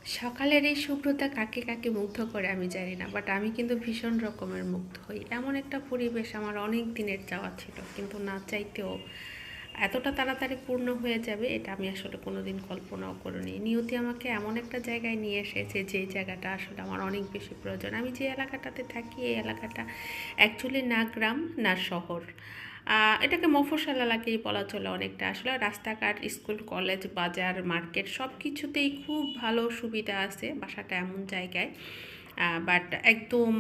সকালের এই শুভ্রতা কাকে কাকে মুগ্ধ করে আমি জানি না, বাট আমি কিন্তু ভীষণ রকমের মুগ্ধ হই। এমন একটা পরিবেশ আমার অনেক দিনের চাওয়া ছিল, কিন্তু না চাইতেও এতটা তাড়াতাড়ি পূর্ণ হয়ে যাবে এটা আমি আসলে কোনোদিন কল্পনাও করিনি। নিয়তি আমাকে এমন একটা জায়গায় নিয়ে এসেছে, যে জায়গাটা আসলে আমার অনেক বেশি প্রয়োজন। আমি যে এলাকাটাতে থাকি, এই এলাকাটা অ্যাকচুয়ালি না গ্রাম না শহর, এটাকে মফস্বল এলাকাই বলা চলে অনেকটা। আসলে রাস্তাঘাট, স্কুল, কলেজ, বাজার, মার্কেট সব কিছুতেই খুব ভালো সুবিধা আছে। বাসাটা এমন জায়গায়, বাট একদম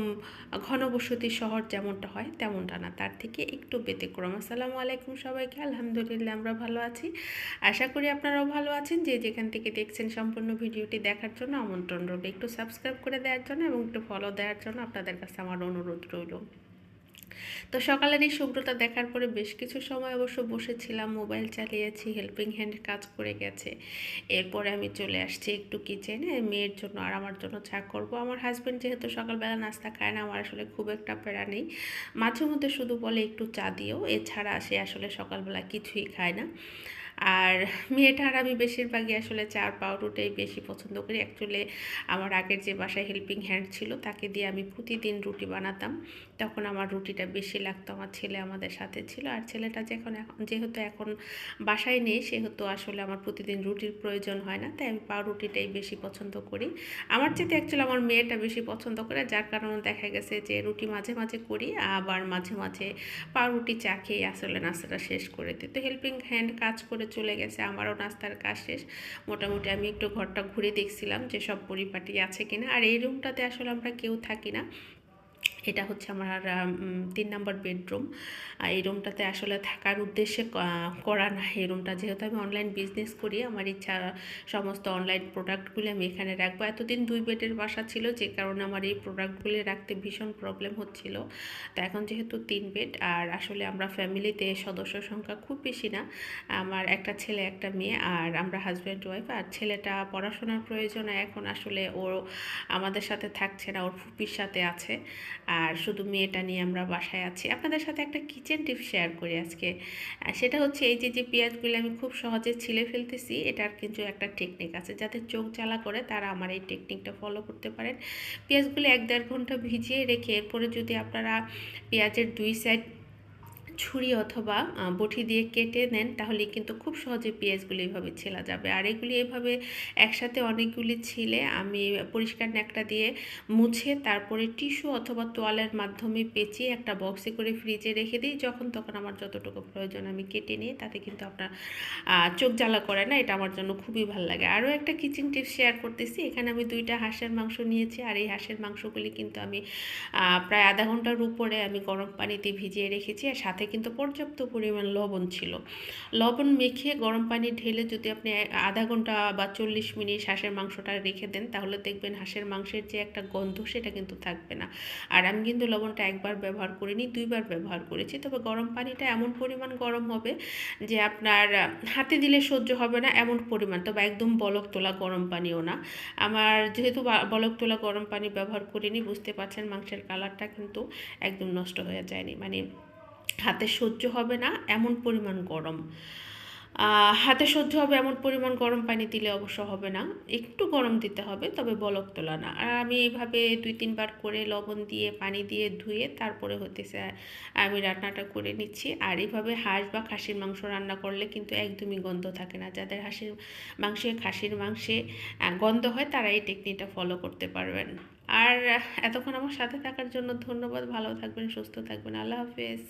ঘনবসতি শহর যেমনটা হয় তেমনটা না, তার থেকে একটু ব্যতিক্রম। আসসালামু আলাইকুম সবাইকে, আলহামদুলিল্লাহ আমরা ভালো আছি। আশা করি আপনারাও ভালো আছেন। যে যেখান থেকে দেখছেন, সম্পূর্ণ ভিডিওটি দেখার জন্য আমন্ত্রণ রইল। একটু সাবস্ক্রাইব করে দেওয়ার জন্য এবং একটু ফলো দেওয়ার জন্য আপনাদের কাছে আমার অনুরোধ রইল। তো সকালের এই শুভ্রতা দেখার পরে বেশ কিছু সময় অবশ্য বসেছিলাম, মোবাইল চালিয়েছি, হেল্পিং হ্যান্ড কাজ করে গেছে। এরপরে আমি চলে আসছি একটু কিচেনে, মেয়ের জন্য আর আমার জন্য চা করব। আমার হাজব্যান্ড যেহেতু সকালবেলা নাস্তা খায় না, আমার আসলে খুব একটা প্যারা নেই। মাঝে মধ্যে শুধু বলে একটু চা দিও, এছাড়া সে আসলে সকালবেলা কিছুই খায় না। আর মেয়েটা আর আমি বেশিরভাগই আসলে চা আর পাউরুটাই বেশি পছন্দ করি। অ্যাকচুয়ালি আমার আগের যে বাসায় হেল্পিং হ্যান্ড ছিল, তাকে দিয়ে আমি প্রতিদিন রুটি বানাতাম। তখন আমার রুটিটা বেশি লাগতো। আমার ছেলে আমাদের সাথে ছিল, আর ছেলেটা যেহেতু এখন বাসায় নেই, সেহেতু আসলে আমার প্রতিদিন রুটির প্রয়োজন হয় না, তাই আমি পাউরুটিটাই বেশি পছন্দ করি। আমার চেয়ে অ্যাকচুয়ালি আমার মেয়েটা বেশি পছন্দ করে, যার কারণে দেখা গেছে যে রুটি মাঝে মাঝে করি, আবার মাঝে মাঝে পাউরুটি চা খেয়ে আসলে নাস্তাটা শেষ করে দিই। তো হেল্পিং হ্যান্ড কাজ করে চলে গেছে, আমারও নাস্তার কাজ শেষ। মোটামুটি আমি একটু ঘরটা ঘুরে দেখছিলাম যে সব পরিপাটি আছে কিনা। আর এই রুমটাতে আসলে আমরা কেউ থাকি না, এটা হচ্ছে আমার 3 নম্বর বেডরুম। এই রুমটাতে আসলে থাকার উদ্দেশ্যে করা না। এই রুমটা যেহেতু আমি অনলাইন বিজনেস করি, আমার ইচ্ছা সমস্ত অনলাইন প্রোডাক্টগুলি আমি এখানে রাখবো। এতদিন 2 বেডের বাসা ছিল, যে কারণে আমার এই প্রোডাক্টগুলি রাখতে ভীষণ প্রবলেম হচ্ছিল। তো এখন যেহেতু 3 বেড, আর আসলে আমরা ফ্যামিলিতে সদস্য সংখ্যা খুব বেশি না, আমার একটা ছেলে একটা মেয়ে, আর আমরা হাজব্যান্ড ওয়াইফ। আর ছেলেটা পড়াশোনার প্রয়োজনে এখন আসলে ও আমাদের সাথে থাকছে না, ওর ফুপির সাথে আছে। আর শুধু মেয়েটা নিয়ে আমরা বাসায় আছি। আপনাদের সাথে একটা কিচেন টিপ শেয়ার করি আজকে। সেটা হচ্ছে এই যে পেঁয়াজগুলো আমি খুব সহজে ছিলে ফেলতেছি, এটার কিন্তু একটা টেকনিক আছে। যাদের চোখ জ্বালা করে তারা আমার এই টেকনিকটা ফলো করতে পারেন। পেঁয়াজগুলো 1-1.5 ঘন্টা ভিজিয়ে রেখে এরপরে যদি আপনারা পেঁয়াজের 2 সাইড ছুরি অথবা বটি দিয়ে কেটে নেন, তাহলে কিন্তু খুব সহজে পেঁয়াজগুলি এইভাবে ছেলা যাবে। আর এগুলি এভাবে একসাথে অনেকগুলি ছিলে আমি পরিষ্কার ন্যাকড়া দিয়ে মুছে, তারপরে টিস্যু অথবা তোয়ালের মাধ্যমে পেঁচিয়ে একটা বক্সে করে ফ্রিজে রেখে দিই। যখন তখন আমার যতটুকু প্রয়োজন আমি কেটে নিই, তাতে কিন্তু আপনার চোখ জ্বালা করে না। এটা আমার জন্য খুবই ভালো লাগে। আরও একটা কিচেন টিপস শেয়ার করতেছি। এখানে আমি 2টা হাঁসের মাংস নিয়েছি, আর এই হাঁসের মাংসগুলি কিন্তু আমি প্রায় আধা ঘন্টার উপরে আমি গরম পানিতে ভিজিয়ে রেখেছি, আর সাথে কিন্তু পর্যাপ্ত পরিমাণ লবণ ছিল। লবণ মেখে গরম পানি ঢেলে যদি আপনি আধা ঘন্টা বা 40 মিনিট হাঁসের মাংসটা রেখে দেন, তাহলে দেখবেন হাঁসের মাংসের যে একটা গন্ধ, সেটা কিন্তু থাকবে না। আর আমি কিন্তু লবণটা একবার ব্যবহার করিনি, 2বার ব্যবহার করেছি। তবে গরম পানিটা এমন পরিমাণ গরম হবে যে আপনার হাতে দিলে সহ্য হবে না এমন পরিমাণ, তবে একদম বলক তোলা গরম পানিও না। আমার যেহেতু বলক তোলা গরম পানি ব্যবহার করিনি, বুঝতে পারছেন মাংসের কালারটা কিন্তু একদম নষ্ট হয়ে যায়নি, মানে হাতে সহ্য হবে না এমন পরিমাণ গরম। হাতে সহ্য হবে এমন পরিমাণ গরম পানি দিলে অবশ্য হবে না, একটু গরম দিতে হবে, তবে বলক তোলা না। আর আমি এইভাবে 2-3 বার করে লবণ দিয়ে পানি দিয়ে ধুয়ে তারপরে হতেছে আমি রান্নাটা করে নিচ্ছি। আর এইভাবে হাঁস বা খাসির মাংস রান্না করলে কিন্তু একদমই গন্ধ থাকে না। যাদের খাসির মাংসে গন্ধ হয়, তারা এই টেকনিকটা ফলো করতে পারবেন। আর এতক্ষণ আমার সাথে থাকার জন্য ধন্যবাদ। ভালো থাকবেন, সুস্থ থাকবেন, আল্লাহ হাফেজ।